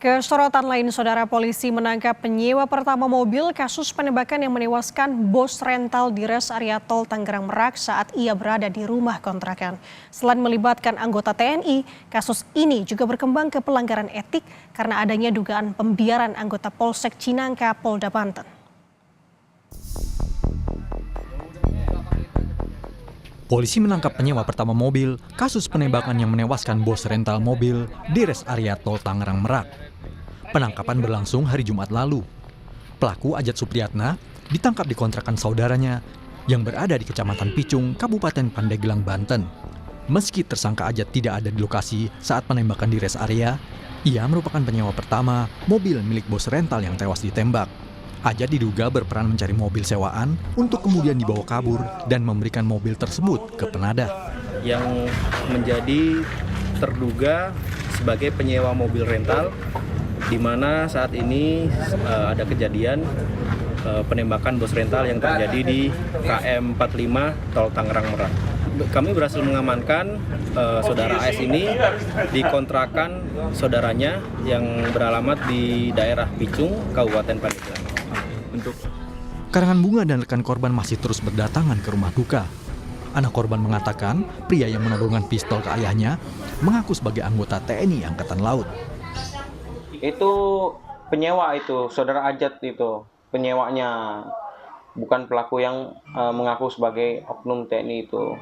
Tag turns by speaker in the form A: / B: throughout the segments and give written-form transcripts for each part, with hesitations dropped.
A: Kesorotan lain, saudara, polisi menangkap penyewa pertama mobil kasus penembakan yang menewaskan bos rental di res area tol Tangerang Merak saat ia berada di rumah kontrakan. Selain melibatkan anggota TNI, kasus ini juga berkembang ke pelanggaran etik karena adanya dugaan pembiaran anggota Polsek Cinangka, Polda Banten.
B: Polisi menangkap penyewa pertama mobil kasus penembakan yang menewaskan bos rental mobil di res area tol Tangerang Merak. Penangkapan berlangsung hari Jumat lalu. Pelaku Ajat Supriyatna ditangkap di kontrakan saudaranya yang berada di Kecamatan Picung, Kabupaten Pandeglang, Banten. Meski tersangka Ajat tidak ada di lokasi saat penembakan di res area, ia merupakan penyewa pertama mobil milik bos rental yang tewas ditembak. Ajat diduga berperan mencari mobil sewaan untuk kemudian dibawa kabur dan memberikan mobil tersebut ke penadah.
C: Yang menjadi terduga sebagai penyewa mobil rental, di mana saat ini ada kejadian penembakan bos rental yang terjadi di KM 45 Tol Tangerang Merak. Kami berhasil mengamankan saudara AS ini di kontrakan saudaranya yang beralamat di daerah Picung, Kabupaten Pandeglang.
B: Karangan bunga dan rekan korban masih terus berdatangan ke rumah duka. Anak korban mengatakan pria yang menodongkan pistol ke ayahnya mengaku sebagai anggota TNI Angkatan Laut.
D: Itu penyewa, itu saudara Ajat, itu penyewanya, bukan pelaku yang mengaku sebagai oknum TNI itu.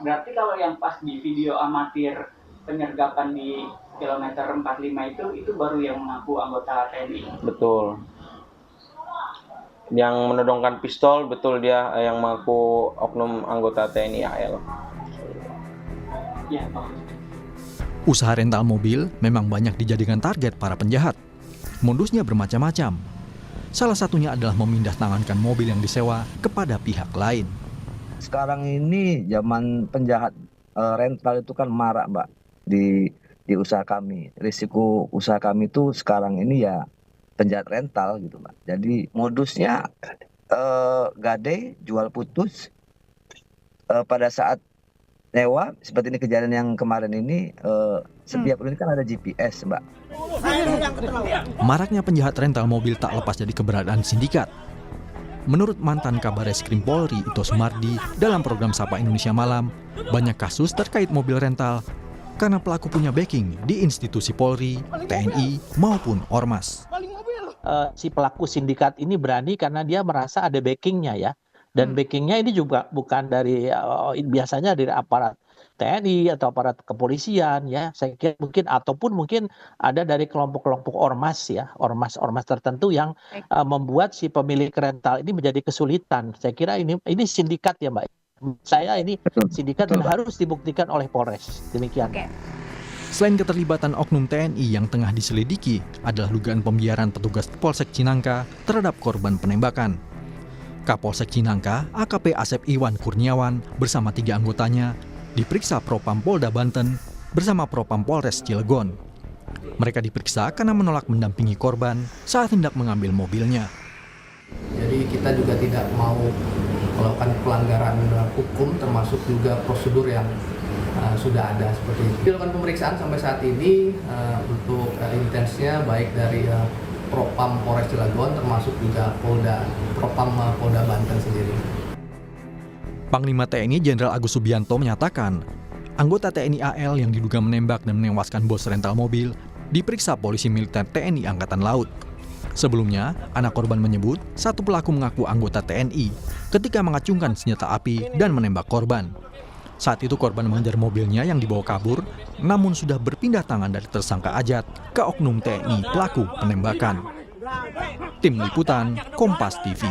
E: Berarti kalau yang pas di video amatir penyergapan di kilometer 45 itu baru yang mengaku anggota TNI?
D: Betul. Yang menodongkan pistol, betul, dia yang mengaku oknum anggota TNI AL.
E: Ya,
B: Usaha rental mobil memang banyak dijadikan target para penjahat. Modusnya bermacam-macam. Salah satunya adalah memindahtangankan mobil yang disewa kepada pihak lain.
F: Sekarang ini zaman penjahat rental itu kan marak, Mbak, di usaha kami. Risiko usaha kami itu sekarang ini ya penjahat rental gitu, Mbak. Jadi modusnya gade, jual putus. Pada saat nyewa, seperti ini kejadian yang kemarin ini, setiap unit kan ada GPS, Mbak.
B: Maraknya penjahat rental mobil tak lepas dari keberadaan sindikat. Menurut mantan Kabareskrim Polri Ito Sumardi dalam program Sapa Indonesia Malam, banyak kasus terkait mobil rental karena pelaku punya backing di institusi Polri, TNI, maupun Ormas.
G: Si pelaku sindikat ini berani karena dia merasa ada backingnya ya. Dan backingnya ini juga bukan dari biasanya dari aparat TNI atau aparat kepolisian ya. Saya kira mungkin ada dari kelompok-kelompok ormas ya, ormas tertentu yang membuat si pemilik rental ini menjadi kesulitan. Saya kira ini sindikat ya, Mbak. Saya ini sindikat dan harus dibuktikan oleh Polres. Demikian.
B: Selain keterlibatan oknum TNI yang tengah diselidiki adalah dugaan pembiaran petugas Polsek Cinangka terhadap korban penembakan. Kapolsek Cinangka, AKP Asep Iwan Kurniawan bersama 3 anggotanya diperiksa Propam Polda Banten bersama Propam Polres Cilegon. Mereka diperiksa karena menolak mendampingi korban saat hendak mengambil mobilnya.
H: Jadi kita juga tidak mau melakukan pelanggaran hukum, termasuk juga prosedur yang sudah ada seperti itu. Dilakukan pemeriksaan sampai saat ini untuk intensnya baik dari Propam Polres Cilegon termasuk juga Propam Polda Banten sendiri.
B: Panglima TNI Jenderal Agus Subianto menyatakan, anggota TNI AL yang diduga menembak dan menewaskan bos rental mobil diperiksa polisi militer TNI Angkatan Laut. Sebelumnya, anak korban menyebut satu pelaku mengaku anggota TNI ketika mengacungkan senjata api dan menembak korban. Saat itu korban mengejar mobilnya yang dibawa kabur, namun sudah berpindah tangan dari tersangka Ajat ke oknum TNI pelaku penembakan. Tim Liputan, Kompas TV.